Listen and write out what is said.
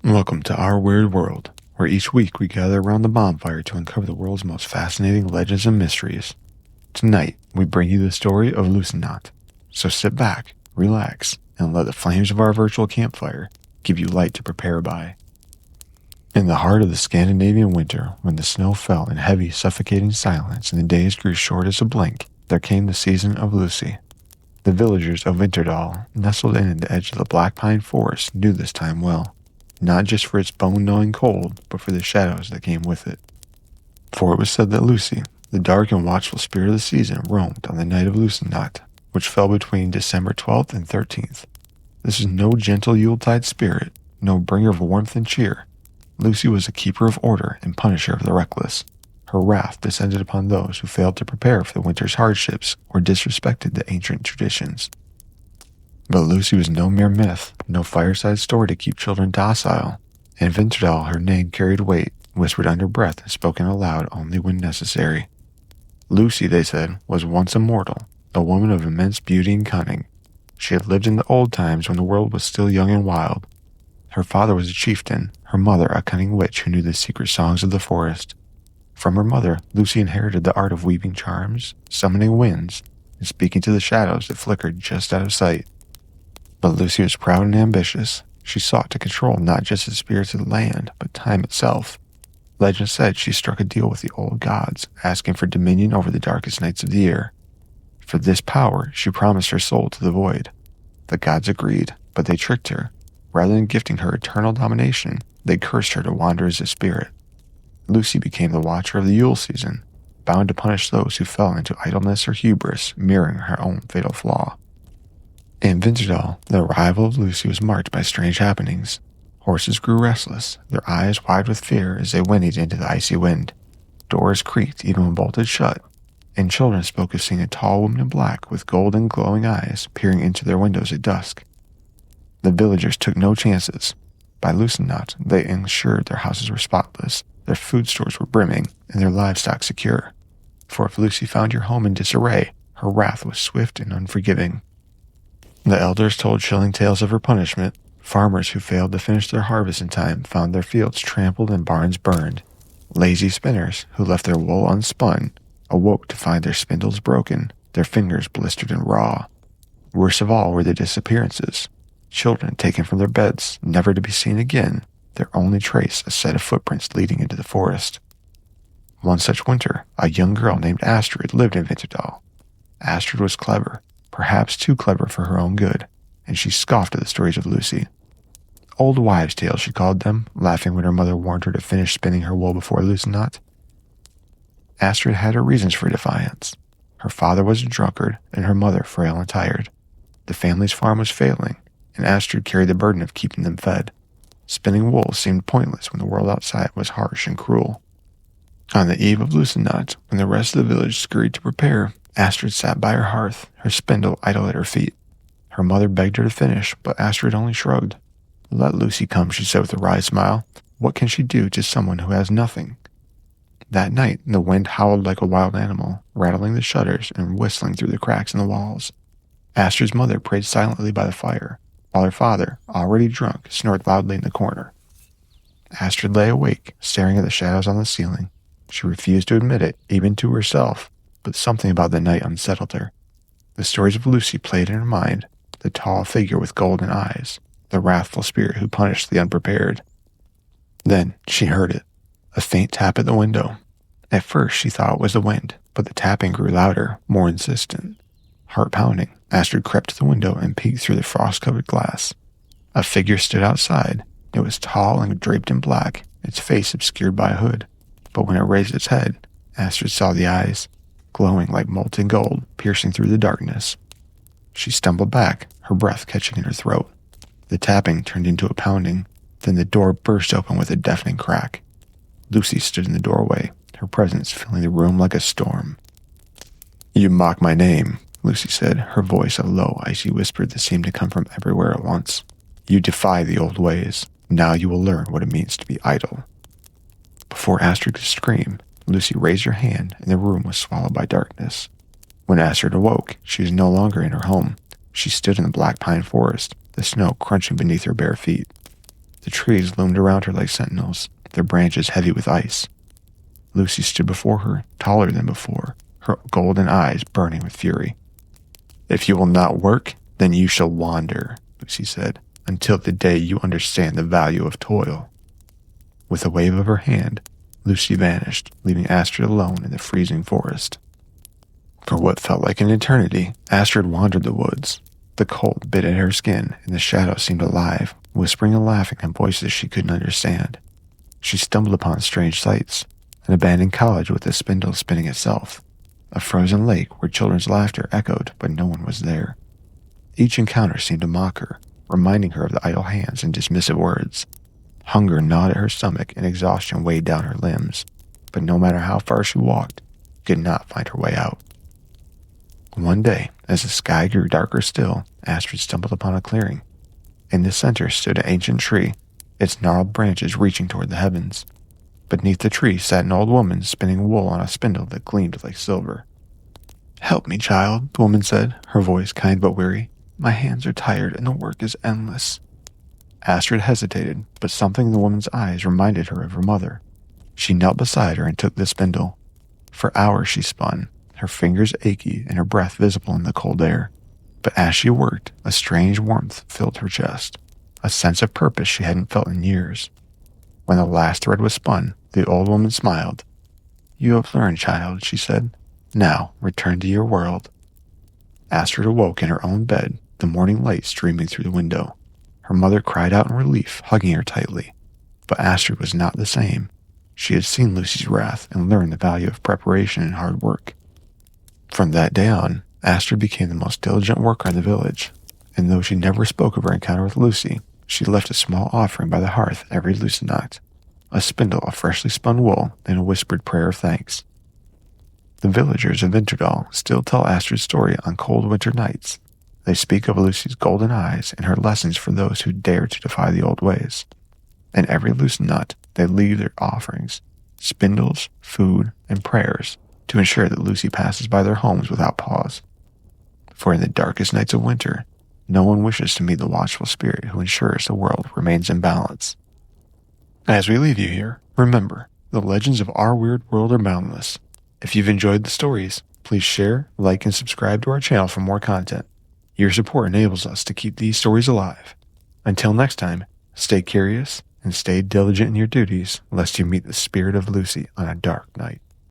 Welcome to our weird world, where each week we gather around the bonfire to uncover the world's most fascinating legends and mysteries. Tonight, we bring you the story of Lussinatt. So sit back, relax, and let the flames of our virtual campfire give you light to prepare by. In the heart of the Scandinavian winter, when the snow fell in heavy, suffocating silence and the days grew short as a blink, there came the season of Lussi. The villagers of Vinterdal, nestled in at the edge of the black pine forest, knew this time well. Not just for its bone-gnawing cold, but for the shadows that came with it. For it was said that Lussi, the dark and watchful spirit of the season, roamed on the night of Lussinatt, which fell between December 12th and 13th. This is no gentle Yuletide spirit, no bringer of warmth and cheer. Lussi was a keeper of order and punisher of the reckless. Her wrath descended upon those who failed to prepare for the winter's hardships or disrespected the ancient traditions. But Lussi was no mere myth, no fireside story to keep children docile. In Vinterdal, her name carried weight, whispered under breath and spoken aloud only when necessary. Lussi, they said, was once immortal, a woman of immense beauty and cunning. She had lived in the old times when the world was still young and wild. Her father was a chieftain, her mother a cunning witch who knew the secret songs of the forest. From her mother, Lussi inherited the art of weaving charms, summoning winds, and speaking to the shadows that flickered just out of sight. But Lussi was proud and ambitious. She sought to control not just the spirits of the land, but time itself. Legend said she struck a deal with the old gods, asking for dominion over the darkest nights of the year. For this power, she promised her soul to the void. The gods agreed, but they tricked her. Rather than gifting her eternal domination, they cursed her to wander as a spirit. Lussi became the watcher of the Yule season, bound to punish those who fell into idleness or hubris, mirroring her own fatal flaw. In Vinterdal, the arrival of Lussi was marked by strange happenings. Horses grew restless, their eyes wide with fear as they whinnied into the icy wind. Doors creaked even when bolted shut, and children spoke of seeing a tall woman in black with golden glowing eyes peering into their windows at dusk. The villagers took no chances. By Lussinatt, they ensured their houses were spotless, their food stores were brimming, and their livestock secure. For if Lussi found your home in disarray, her wrath was swift and unforgiving. The elders told chilling tales of her punishment. Farmers who failed to finish their harvest in time found their fields trampled and barns burned. Lazy spinners, who left their wool unspun, awoke to find their spindles broken, their fingers blistered and raw. Worst of all were the disappearances. Children taken from their beds, never to be seen again, their only trace a set of footprints leading into the forest. One such winter, a young girl named Astrid lived in Vinterdal. Astrid was clever, perhaps too clever for her own good, and she scoffed at the stories of Lussi. Old wives' tales, she called them, laughing when her mother warned her to finish spinning her wool before Lussinatt. Astrid had her reasons for defiance. Her father was a drunkard, and her mother frail and tired. The family's farm was failing, and Astrid carried the burden of keeping them fed. Spinning wool seemed pointless when the world outside was harsh and cruel. On the eve of Lussinatt, when the rest of the village scurried to prepare, Astrid sat by her hearth, her spindle idle at her feet. Her mother begged her to finish, but Astrid only shrugged. "Let Lussi come," she said with a wry smile. "What can she do to someone who has nothing?" That night, the wind howled like a wild animal, rattling the shutters and whistling through the cracks in the walls. Astrid's mother prayed silently by the fire, while her father, already drunk, snored loudly in the corner. Astrid lay awake, staring at the shadows on the ceiling. She refused to admit it, even to herself, but something about the night unsettled her. The stories of Lussi played in her mind, the tall figure with golden eyes, the wrathful spirit who punished the unprepared. Then she heard it, a faint tap at the window. At first she thought it was the wind, but the tapping grew louder, more insistent. Heart pounding, Astrid crept to the window and peeked through the frost-covered glass. A figure stood outside. It was tall and draped in black, its face obscured by a hood. But when it raised its head, Astrid saw the eyes, glowing like molten gold, piercing through the darkness. She stumbled back, her breath catching in her throat. The tapping turned into a pounding, then the door burst open with a deafening crack. Lussi stood in the doorway, her presence filling the room like a storm. "You mock my name," Lussi said, her voice a low, icy whisper that seemed to come from everywhere at once. "You defy the old ways. Now you will learn what it means to be idle." Before Astrid could scream, Lussi raised her hand, and the room was swallowed by darkness. When Astrid awoke, she was no longer in her home. She stood in the black pine forest, the snow crunching beneath her bare feet. The trees loomed around her like sentinels, their branches heavy with ice. Lucy stood before her, taller than before, her golden eyes burning with fury. "If you will not work, then you shall wander," Lucy said, "until the day you understand the value of toil." With a wave of her hand, Lucy vanished, leaving Astrid alone in the freezing forest. For what felt like an eternity, Astrid wandered the woods. The cold bit at her skin, and the shadows seemed alive, whispering and laughing in voices she couldn't understand. She stumbled upon strange sights, an abandoned college with a spindle spinning itself, a frozen lake where children's laughter echoed but no one was there. Each encounter seemed to mock her, reminding her of the idle hands and dismissive words. Hunger gnawed at her stomach and exhaustion weighed down her limbs, but no matter how far she walked, she could not find her way out. One day, as the sky grew darker still, Astrid stumbled upon a clearing. In the center stood an ancient tree, its gnarled branches reaching toward the heavens. Beneath the tree sat an old woman spinning wool on a spindle that gleamed like silver. "Help me, child," the woman said, her voice kind but weary. "My hands are tired and the work is endless." Astrid hesitated, but something in the woman's eyes reminded her of her mother. She knelt beside her and took the spindle. For hours she spun, her fingers achy and her breath visible in the cold air. But as she worked, a strange warmth filled her chest, a sense of purpose she hadn't felt in years. When the last thread was spun, the old woman smiled. "You have learned, child," she said. "Now return to your world." Astrid awoke in her own bed, the morning light streaming through the window. Her mother cried out in relief, hugging her tightly. But Astrid was not the same. She had seen Lucy's wrath and learned the value of preparation and hard work. From that day on, Astrid became the most diligent worker in the village, and though she never spoke of her encounter with Lucy, she left a small offering by the hearth every Lussinatt, a spindle of freshly spun wool and a whispered prayer of thanks. The villagers of Vinterdal still tell Astrid's story on cold winter nights. They speak of Lucy's golden eyes and her lessons for those who dare to defy the old ways. And every Lussinatt, they leave their offerings, spindles, food, and prayers to ensure that Lucy passes by their homes without pause. For in the darkest nights of winter, no one wishes to meet the watchful spirit who ensures the world remains in balance. As we leave you here, remember, the legends of our weird world are boundless. If you've enjoyed the stories, please share, like, and subscribe to our channel for more content. Your support enables us to keep these stories alive. Until next time, stay curious and stay diligent in your duties, lest you meet the spirit of Lucy on a dark night.